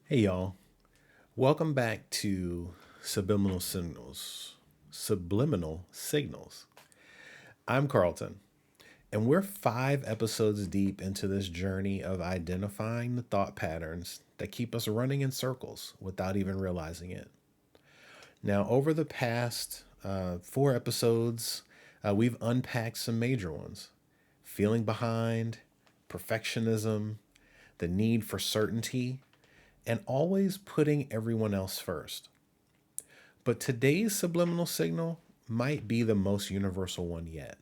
Hey y'all, welcome back to Subliminal Signals. I'm Carlton, and we're 5 episodes deep into this journey of identifying the thought patterns that keep us running in circles without even realizing it. Now, over the past 4 episodes, we've unpacked some major ones: feeling behind, perfectionism, the need for certainty, and always putting everyone else first. But today's subliminal signal might be the most universal one yet.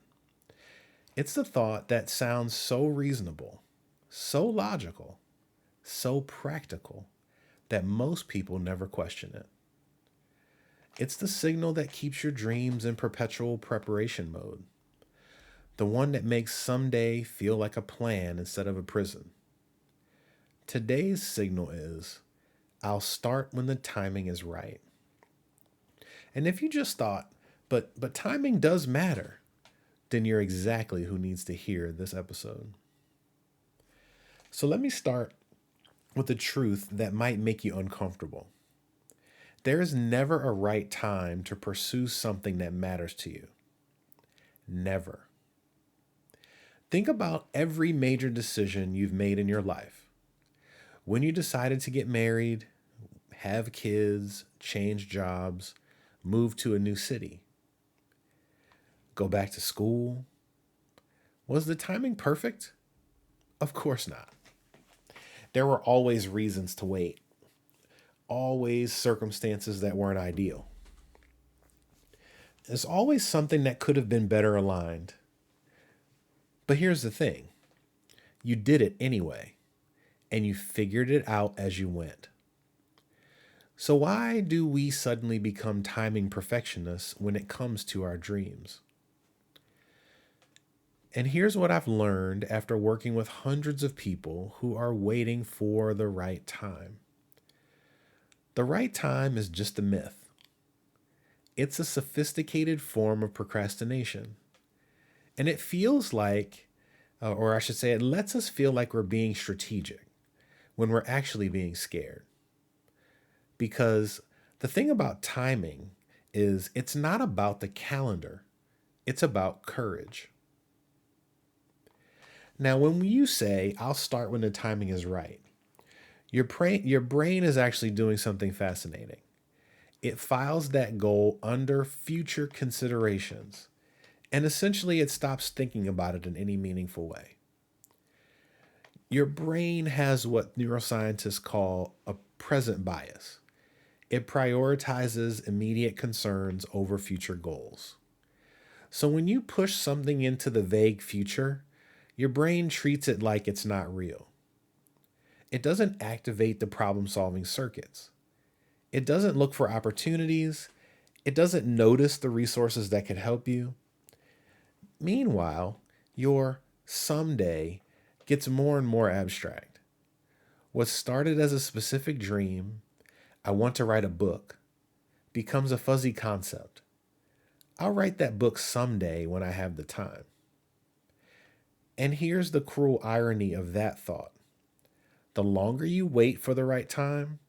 It's the thought that sounds so reasonable, so logical, so practical that most people never question it. It's the signal that keeps your dreams in perpetual preparation mode, the one that makes someday feel like a plan instead of a prison. Today's signal is I'll start when the timing is right. And if you just thought, but timing does matter, then you're exactly who needs to hear this episode. So let me start with a truth that might make you uncomfortable. There is never a right time to pursue something that matters to you. Never. Think about every major decision you've made in your life. When you decided to get married, have kids, change jobs, move to a new city, go back to school. Was the timing perfect? Of course not. There were always reasons to wait, always circumstances that weren't ideal. There's always something that could have been better aligned. But here's the thing: you did it anyway, and you figured it out as you went. So, why do we suddenly become timing perfectionists when it comes to our dreams? And here's what I've learned after working with hundreds of people who are waiting for the right time. The right time is just a myth. It's a sophisticated form of procrastination. And it feels like, or I should say, it lets us feel like we're being strategic when we're actually being scared. Because the thing about timing is it's not about the calendar, it's about courage. Now, when you say, I'll start when the timing is right, your brain is actually doing something fascinating. It files that goal under future considerations, and essentially it stops thinking about it in any meaningful way. Your brain has what neuroscientists call a present bias. It prioritizes immediate concerns over future goals. So when you push something into the vague future, your brain treats it like it's not real. It doesn't activate the problem solving circuits. It doesn't look for opportunities. It doesn't notice the resources that could help you. Meanwhile, your someday gets more and more abstract. What started as a specific dream, I want to write a book, becomes a fuzzy concept. I'll write that book someday when I have the time. And here's the cruel irony of that thought: the longer you wait for the right time,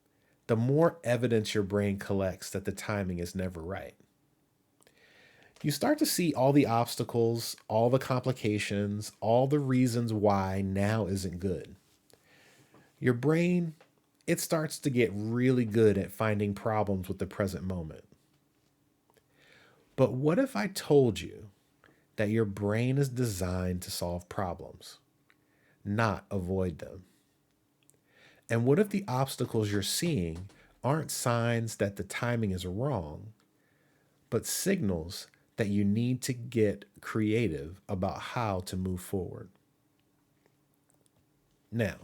the more evidence your brain collects that the timing is never right. You start to see all the obstacles, all the complications, all the reasons why now isn't good. Your brain, it starts to get really good at finding problems with the present moment. But what if I told you that your brain is designed to solve problems, not avoid them? And what if the obstacles you're seeing aren't signs that the timing is wrong, but signals that you need to get creative about how to move forward? Now,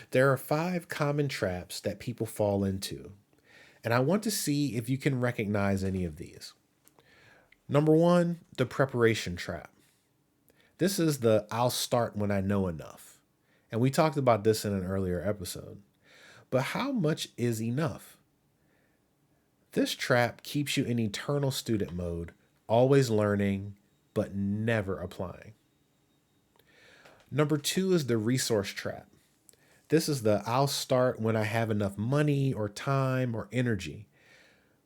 there are 5 common traps that people fall into, and I want to see if you can recognize any of these. Number one, the preparation trap. This is the I'll start when I know enough. And we talked about this in an earlier episode. But how much is enough? This trap keeps you in eternal student mode, always learning, but never applying. Number two is the resource trap. This is the I'll start when I have enough money or time or energy.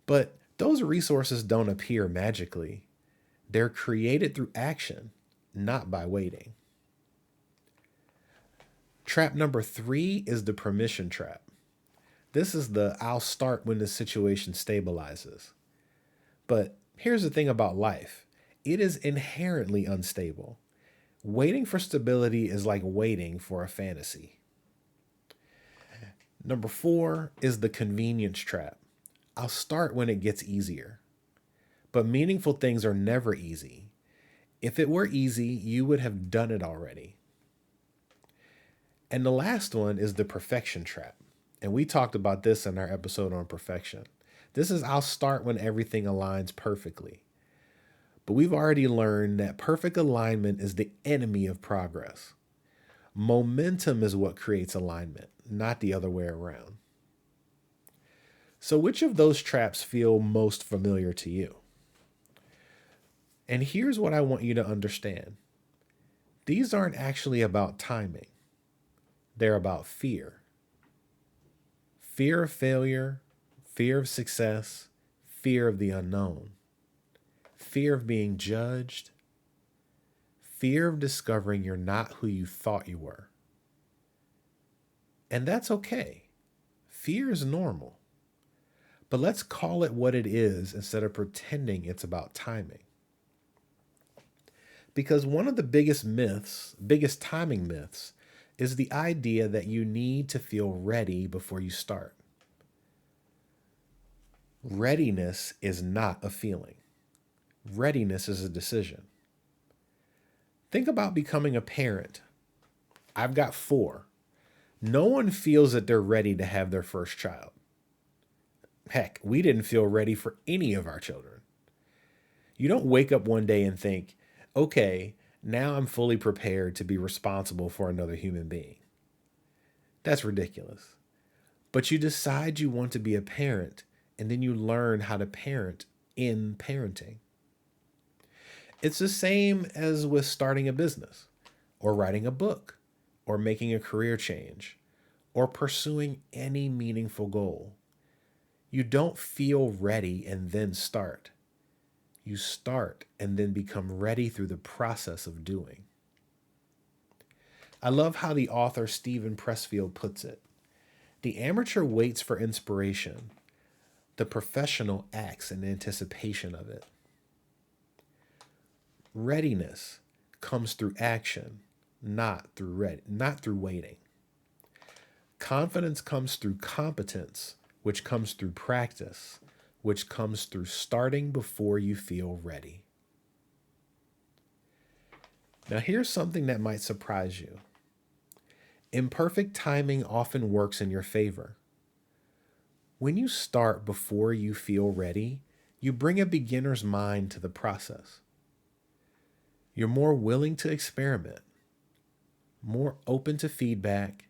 But those resources don't appear magically. They're created through action, not by waiting. Trap number 3 is the permission trap. This is the I'll start when the situation stabilizes. But here's the thing about life, it is inherently unstable. Waiting for stability is like waiting for a fantasy. Number 4 is the convenience trap. I'll start when it gets easier. But meaningful things are never easy. If it were easy, you would have done it already. And the last one is the perfection trap. And we talked about this in our episode on perfection. This is I'll start when everything aligns perfectly. But we've already learned that perfect alignment is the enemy of progress. Momentum is what creates alignment, not the other way around. So which of those traps feel most familiar to you? And here's what I want you to understand. These aren't actually about timing. They're about fear. Fear of failure, fear of success, fear of the unknown, fear of being judged, fear of discovering you're not who you thought you were. And that's okay. Fear is normal. But let's call it what it is instead of pretending it's about timing. Because one of the biggest timing myths, is the idea that you need to feel ready before you start. Readiness is not a feeling. Readiness is a decision. Think about becoming a parent. I've got 4. No one feels that they're ready to have their first child. Heck, we didn't feel ready for any of our children. You don't wake up one day and think, okay, now I'm fully prepared to be responsible for another human being. That's ridiculous. But you decide you want to be a parent, and then you learn how to parent in parenting. It's the same as with starting a business, or writing a book, or making a career change, or pursuing any meaningful goal. You don't feel ready and then start. You start and then become ready through the process of doing. I love how the author Stephen Pressfield puts it. The amateur waits for inspiration. The professional acts in anticipation of it. Readiness comes through action, not through waiting. Confidence comes through competence, which comes through practice, which comes through starting before you feel ready. Now, here's something that might surprise you. Imperfect timing often works in your favor. When you start before you feel ready, you bring a beginner's mind to the process. You're more willing to experiment, more open to feedback,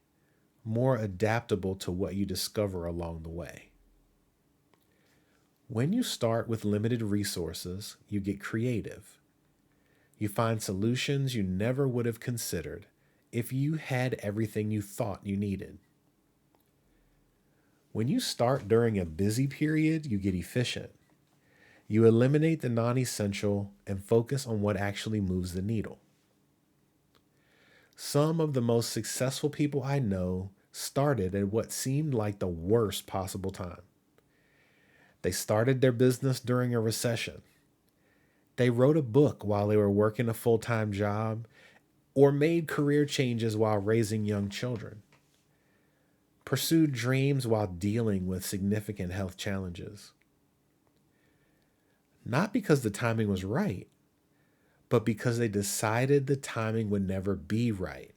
more adaptable to what you discover along the way. When you start with limited resources, you get creative. You find solutions you never would have considered if you had everything you thought you needed. When you start during a busy period, you get efficient. You eliminate the non-essential and focus on what actually moves the needle. Some of the most successful people I know started at what seemed like the worst possible time. They started their business during a recession. They wrote a book while they were working a full-time job, or made career changes while raising young children. Pursued dreams while dealing with significant health challenges. Not because the timing was right, but because they decided the timing would never be right,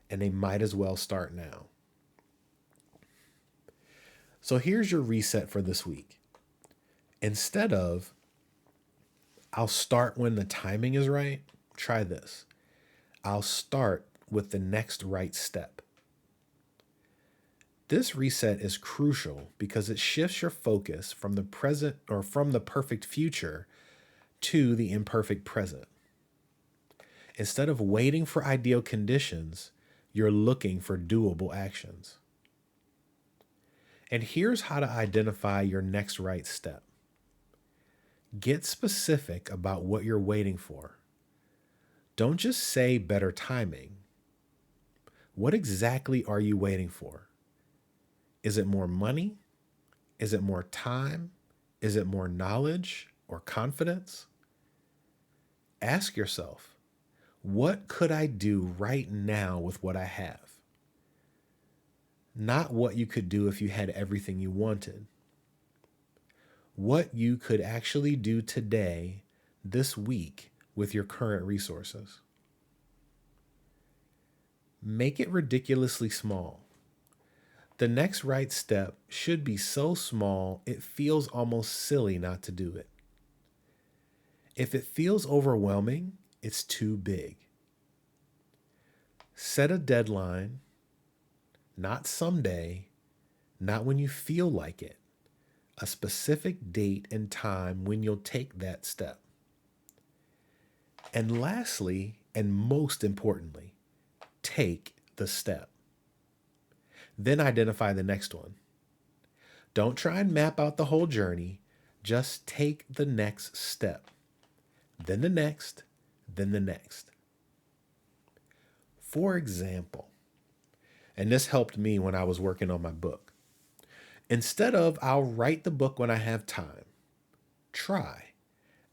and they might as well start now. So here's your reset for this week. Instead of, I'll start when the timing is right, try this. I'll start with the next right step. This reset is crucial because it shifts your focus from the present or from the perfect future to the imperfect present. Instead of waiting for ideal conditions, You're looking for doable actions. And here's how to identify your next right step. Get specific about what you're waiting for. Don't just say better timing. What exactly are you waiting for? Is it more money? Is it more time? Is it more knowledge or confidence? Ask yourself, what could I do right now with what I have? Not what you could do if you had everything you wanted. What you could actually do today, this week, with your current resources. Make it ridiculously small. The next right step should be so small it feels almost silly not to do it. If it feels overwhelming, it's too big. Set a deadline, not someday, not when you feel like it, a specific date and time when you'll take that step. And lastly, and most importantly, take the step. Then identify the next one. Don't try and map out the whole journey. Just take the next step. Then the next, then the next. For example, and this helped me when I was working on my book. Instead of, I'll write the book when I have time, try,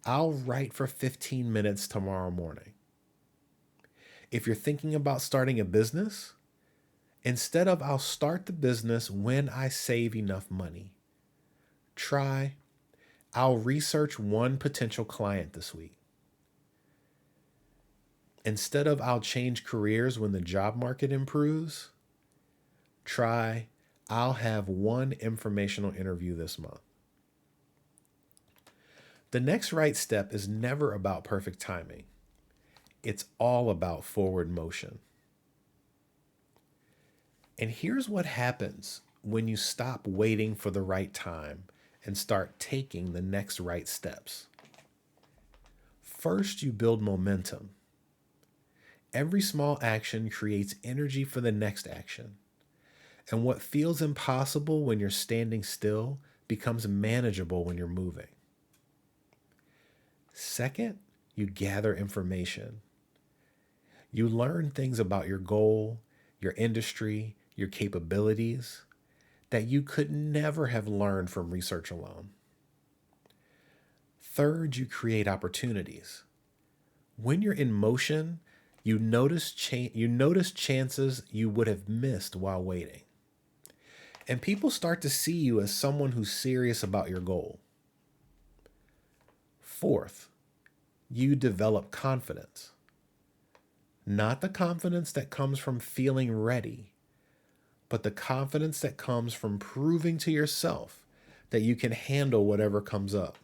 I'll write for 15 minutes tomorrow morning. If you're thinking about starting a business, instead of, I'll start the business when I save enough money, try, I'll research one potential client this week. Instead of, I'll change careers when the job market improves, try, I'll have one informational interview this month. The next right step is never about perfect timing. It's all about forward motion. And here's what happens when you stop waiting for the right time and start taking the next right steps. First, you build momentum. Every small action creates energy for the next action. And what feels impossible when you're standing still becomes manageable when you're moving. Second, you gather information. You learn things about your goal, your industry, your capabilities that you could never have learned from research alone. Third, you create opportunities. When you're in motion, you notice chances you would have missed while waiting. And people start to see you as someone who's serious about your goal. Fourth, you develop confidence. Not the confidence that comes from feeling ready, but the confidence that comes from proving to yourself that you can handle whatever comes up.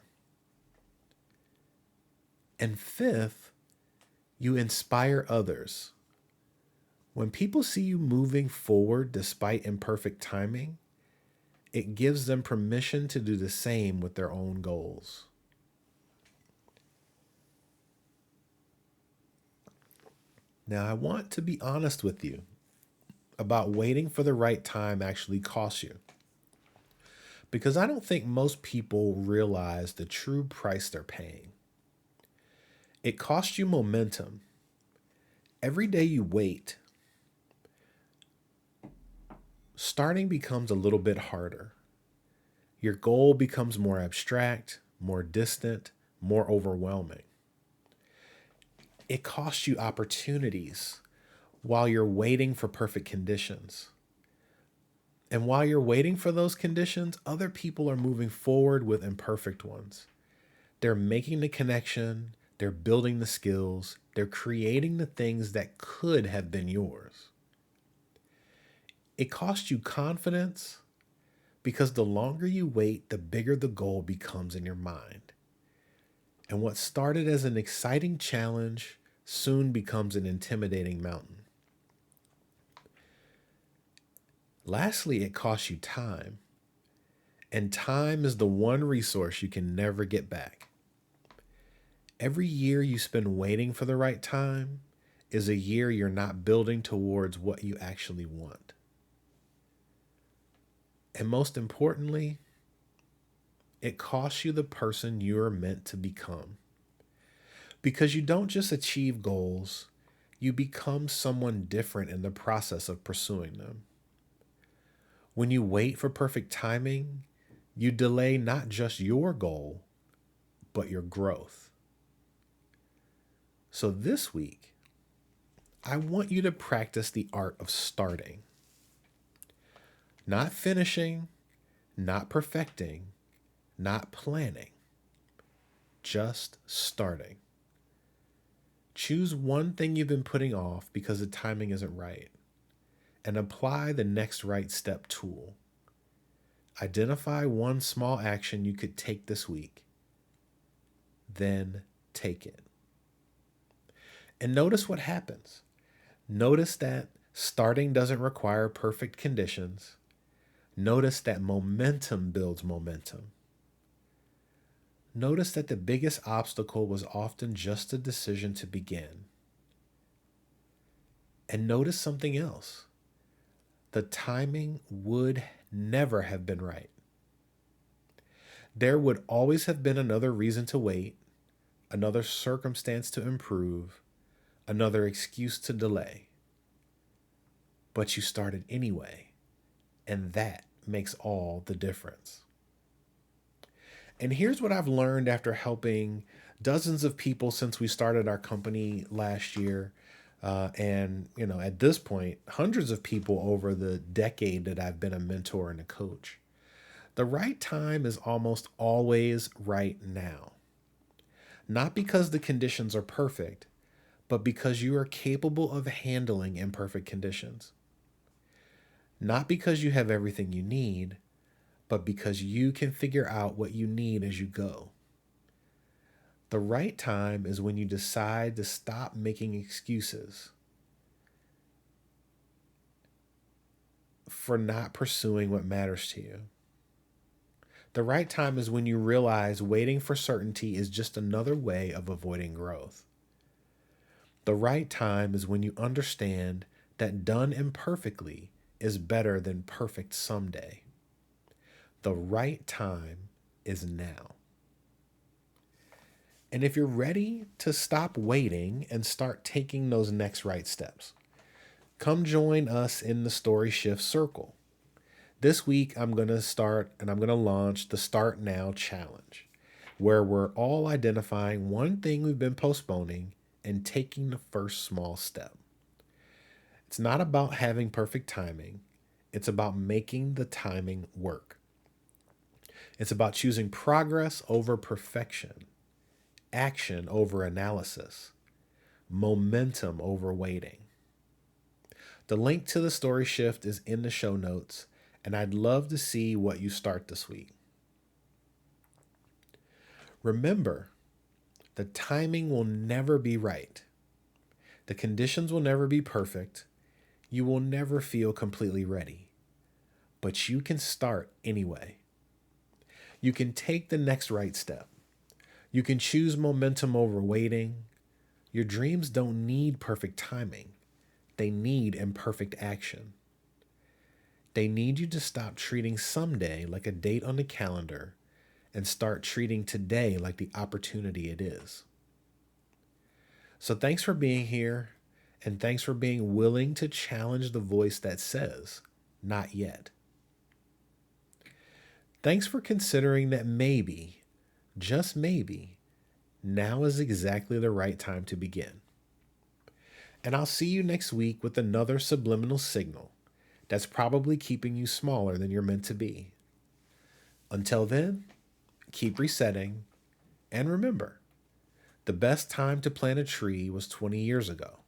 And fifth, you inspire others. When people see you moving forward despite imperfect timing, it gives them permission to do the same with their own goals. Now, I want to be honest with you about waiting for the right time actually costs you. Because I don't think most people realize the true price they're paying. It costs you momentum. Every day you wait, starting becomes a little bit harder. Your goal becomes more abstract, more distant, more overwhelming. It costs you opportunities while you're waiting for perfect conditions. And while you're waiting for those conditions, other people are moving forward with imperfect ones. They're making the connection, they're building the skills, they're creating the things that could have been yours. It costs you confidence because the longer you wait, the bigger the goal becomes in your mind. And what started as an exciting challenge soon becomes an intimidating mountain. Lastly, it costs you time. And time is the one resource you can never get back. Every year you spend waiting for the right time is a year you're not building towards what you actually want. And most importantly, it costs you the person you're meant to become. Because you don't just achieve goals, you become someone different in the process of pursuing them. When you wait for perfect timing, you delay not just your goal, but your growth. So this week, I want you to practice the art of starting. Not finishing, not perfecting, not planning, just starting. Choose one thing you've been putting off because the timing isn't right, and apply the next right step tool. Identify one small action you could take this week, then take it. And notice what happens. Notice that starting doesn't require perfect conditions. Notice that momentum builds momentum. Notice that the biggest obstacle was often just a decision to begin. And notice something else. The timing would never have been right. There would always have been another reason to wait, another circumstance to improve, another excuse to delay. But you started anyway, and that makes all the difference. And here's what I've learned after helping dozens of people since we started our company last year. And, at this point, hundreds of people over the decade that I've been a mentor and a coach. The right time is almost always right now. Not because the conditions are perfect, but because you are capable of handling imperfect conditions. Not because you have everything you need, but because you can figure out what you need as you go. The right time is when you decide to stop making excuses for not pursuing what matters to you. The right time is when you realize waiting for certainty is just another way of avoiding growth. The right time is when you understand that done imperfectly is better than perfect someday. The right time is now. And if you're ready to stop waiting and start taking those next right steps, come join us in the Story Shift Circle. This week, I'm going to launch the Start Now Challenge, where we're all identifying one thing we've been postponing and taking the first small step. It's not about having perfect timing. It's about making the timing work. It's about choosing progress over perfection, action over analysis, momentum over waiting. The link to the Story Shift is in the show notes, and I'd love to see what you start this week. Remember, the timing will never be right. The conditions will never be perfect. You will never feel completely ready. But you can start anyway. You can take the next right step. You can choose momentum over waiting. Your dreams don't need perfect timing. They need imperfect action. They need you to stop treating someday like a date on the calendar and start treating today like the opportunity it is. So thanks for being here, and thanks for being willing to challenge the voice that says, not yet. Thanks for considering that maybe, just maybe, now is exactly the right time to begin. And I'll see you next week with another subliminal signal that's probably keeping you smaller than you're meant to be. Until then, keep resetting, and remember, the best time to plant a tree was 20 years ago.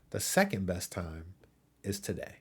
The second best time is today.